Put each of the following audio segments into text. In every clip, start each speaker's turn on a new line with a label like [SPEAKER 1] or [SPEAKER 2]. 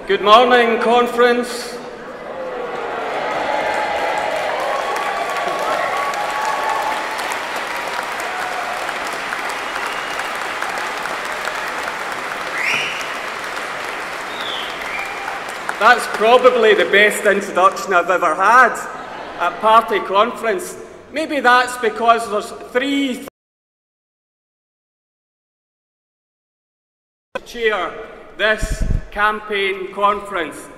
[SPEAKER 1] Good morning, conference. That's probably the best introduction I've ever had at party conference. Maybe that's because there's three chair this campaign conference,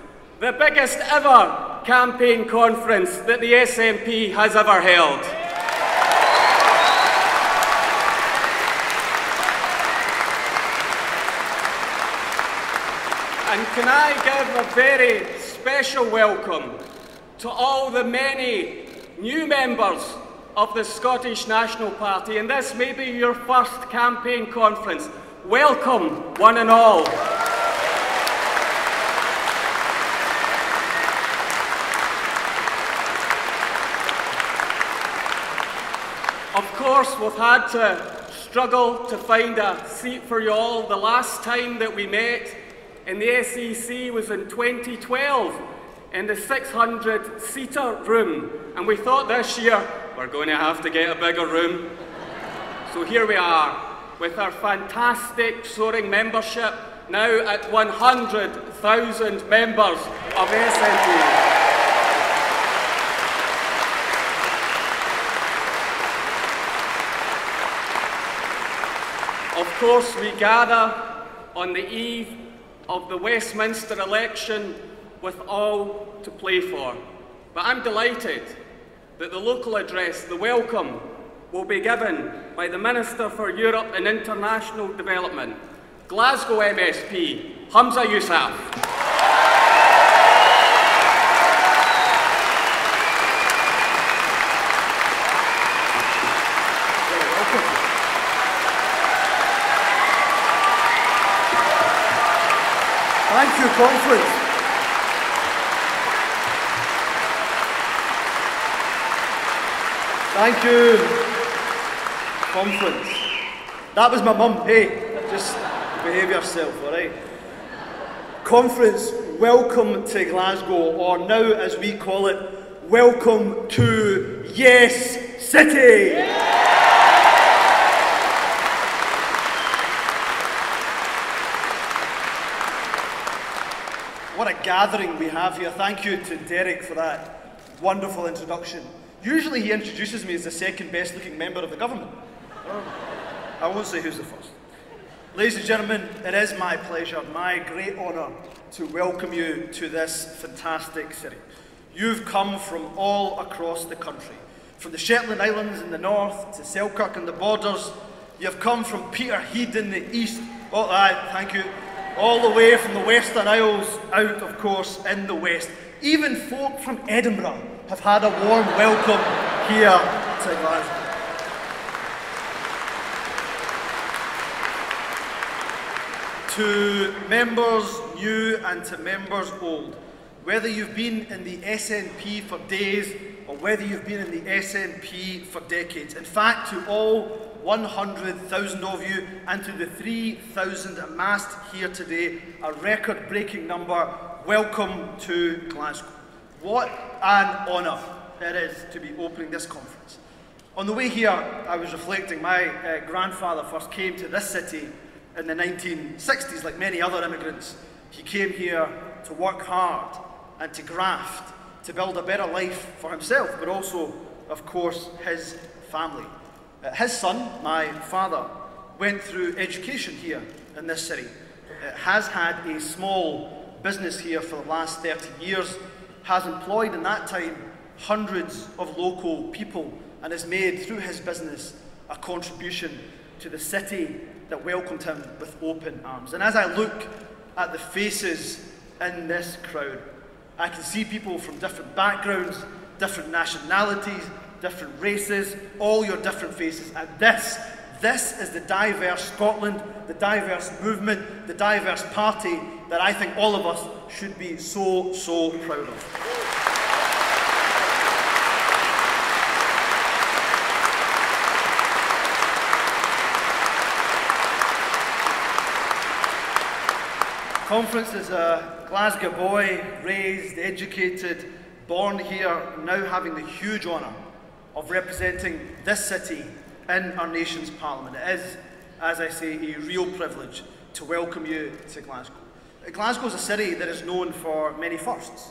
[SPEAKER 1] the biggest ever campaign conference that the SNP has ever held. And can I give a very special welcome to all the many new members of the Scottish National Party, and this may be your first campaign conference. Welcome, one and all. Of course, we've had to struggle to find a seat for you all. The last time that we met in the SEC was in 2012 in the 600-seater room, and we thought this year we're going to have to get a bigger room. So here we are with our fantastic soaring membership now at 100,000 members of SNP. Of course, we gather on the eve of the Westminster election with all to play for. But I'm delighted that the local address, the welcome, will be given by the Minister for Europe and International Development, Glasgow MSP, Humza Yousaf.
[SPEAKER 2] Thank you, conference. Thank you, conference. That was my mum. Hey, just behave yourself, all right? Conference, welcome to Glasgow, or now as we call it, welcome to Yes City. Yeah! What a gathering we have here. Thank you to Derek for that wonderful introduction. Usually he introduces me as the second best looking member of the government. I won't say who's the first. Ladies and gentlemen, it is my pleasure, my great honour to welcome you to this fantastic city. You've come from all across the country, from the Shetland Islands in the north to Selkirk and the borders. You've come from Peterhead in the east, thank you, all the way from the Western Isles out, of course, in the west. Even folk from Edinburgh have had a warm welcome here to Glasgow. To members new and to members old, whether you've been in the SNP for days or whether you've been in the SNP for decades, in fact, to all 100,000 of you and to the 3,000 amassed here today, a record-breaking number, welcome to Glasgow. What an honour it is to be opening this conference. On the way here, I was reflecting, my grandfather first came to this city in the 1960s, like many other immigrants. He came here to work hard and to graft, to build a better life for himself, but also, of course, his family. His son, my father, went through education here in this city, has had a small business here for the last 30 years, has employed in that time hundreds of local people, and has made, through his business, a contribution to the city that welcomed him with open arms. And as I look at the faces in this crowd, I can see people from different backgrounds, different nationalities, different races, all your different faces, and this is the diverse Scotland, the diverse movement, the diverse party that I think all of us should be so, so proud of. Conference is a Glasgow boy, raised, educated, born here, now having the huge honour of representing this city in our nation's parliament. It is, as I say, a real privilege to welcome you to Glasgow. Glasgow is a city that is known for many firsts.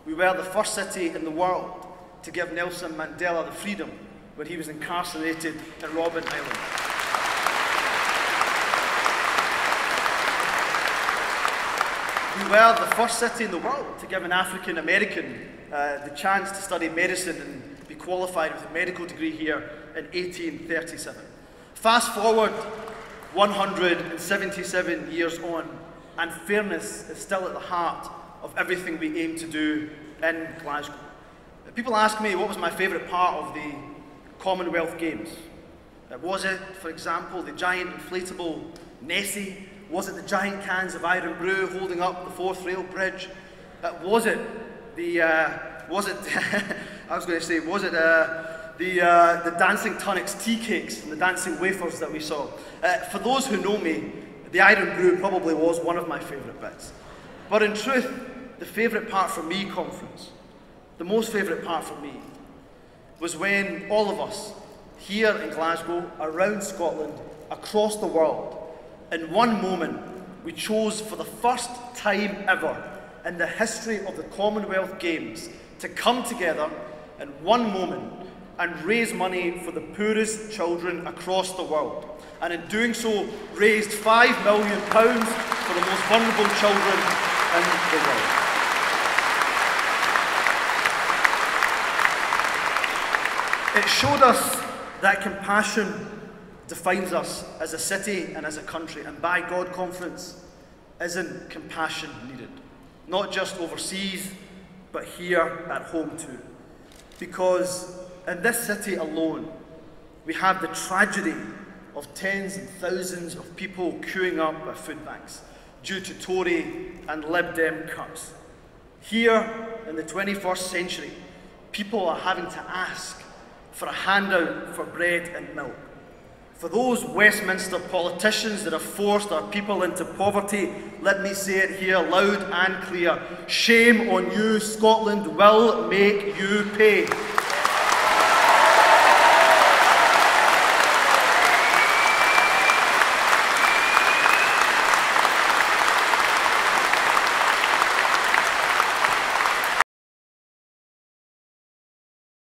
[SPEAKER 2] We were the first city in the world to give Nelson Mandela the freedom when he was incarcerated in Robben Island. We were the first city in the world to give an African American the chance to study medicine and be qualified with a medical degree here in 1837. Fast forward 177 years on, and fairness is still at the heart of everything we aim to do in Glasgow. People ask me what was my favourite part of the Commonwealth Games. Was it, for example, the giant inflatable Nessie? Was it the giant cans of Iron Brew holding up the fourth rail bridge? Was it the dancing Tunnocks tea cakes and the dancing wafers that we saw? For those who know me, the Iron Brew probably was one of my favourite bits. But in truth, the favourite part for me, Conference, the most favourite part for me, was when all of us here in Glasgow, around Scotland, across the world, in one moment, we chose for the first time ever in the history of the Commonwealth Games to come together in one moment and raise money for the poorest children across the world. And in doing so, raised £5 million for the most vulnerable children in the world. It showed us that compassion defines us as a city and as a country, and by God, Conference, isn't compassion needed? Not just overseas, but here at home too. Because in this city alone, we have the tragedy of tens and thousands of people queuing up at food banks due to Tory and Lib Dem cuts. Here in the 21st century, people are having to ask for a handout for bread and milk. For those Westminster politicians that have forced our people into poverty, let me say it here loud and clear: shame on you, Scotland will make you pay.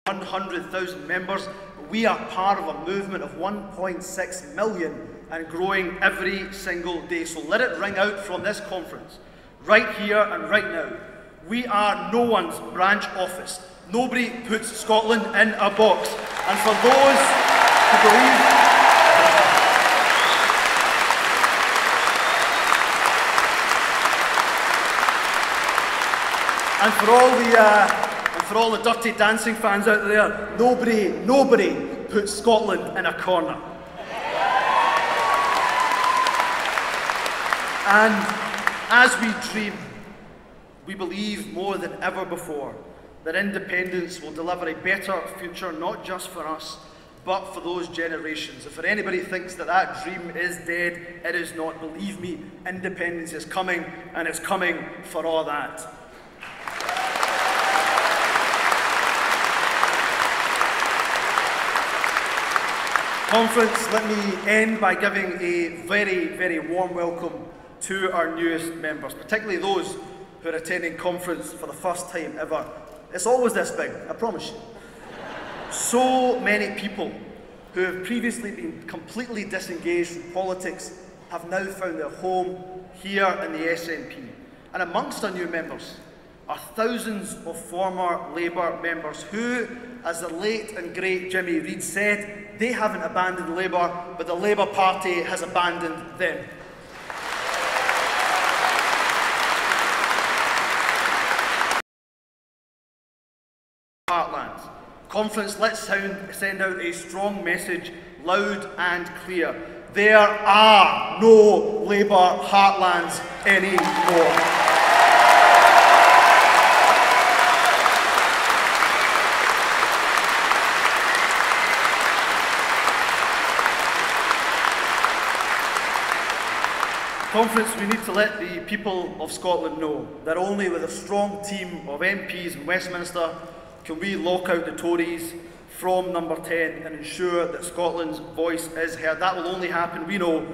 [SPEAKER 2] $100,000 members. We are part of a movement of 1.6 million and growing every single day. So let it ring out from this conference, right here and right now. We are no one's branch office. Nobody puts Scotland in a box. And for those who believe and for all the dirty dancing fans out there, nobody puts Scotland in a corner. And as we dream, we believe more than ever before that independence will deliver a better future, not just for us, but for those generations. If anybody thinks that that dream is dead, it is not. Believe me, independence is coming, and it's coming for all that. Conference, let me end by giving a very, very warm welcome to our newest members, particularly those who are attending Conference for the first time ever. It's always this big, I promise you. So many people who have previously been completely disengaged from politics have now found their home here in the SNP. And amongst our new members are thousands of former Labour members who, as the late and great Jimmy Reid said, they haven't abandoned Labour, but the Labour Party has abandoned them. Heartlands. Conference, let's send out a strong message, loud and clear. There are no Labour heartlands anymore. Conference conference, we need to let the people of Scotland know that only with a strong team of MPs in Westminster can we lock out the Tories from number 10 and ensure that Scotland's voice is heard. That will only happen, we know,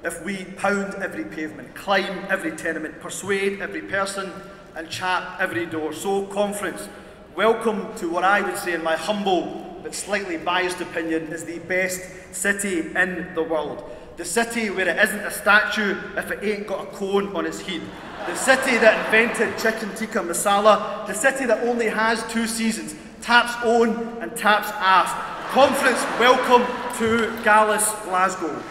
[SPEAKER 2] if we pound every pavement, climb every tenement, persuade every person and chap every door. So, conference, welcome to what I would say, in my humble but slightly biased opinion, is the best city in the world. The city where it isn't a statue if it ain't got a cone on its head. The city that invented chicken tikka masala. The city that only has 2 seasons, taps on and taps ass. Conference, welcome to Glasgow.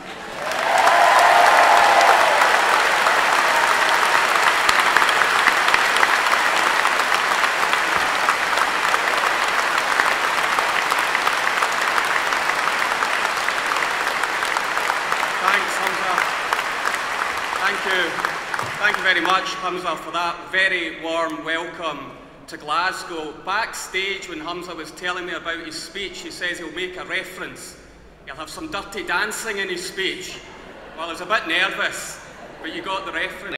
[SPEAKER 1] Thank you very much, Humza, for that very warm welcome to Glasgow. Backstage, when Humza was telling me about his speech, he says he'll make a reference. He'll have some dirty dancing in his speech. Well, I was a bit nervous, but you got the reference.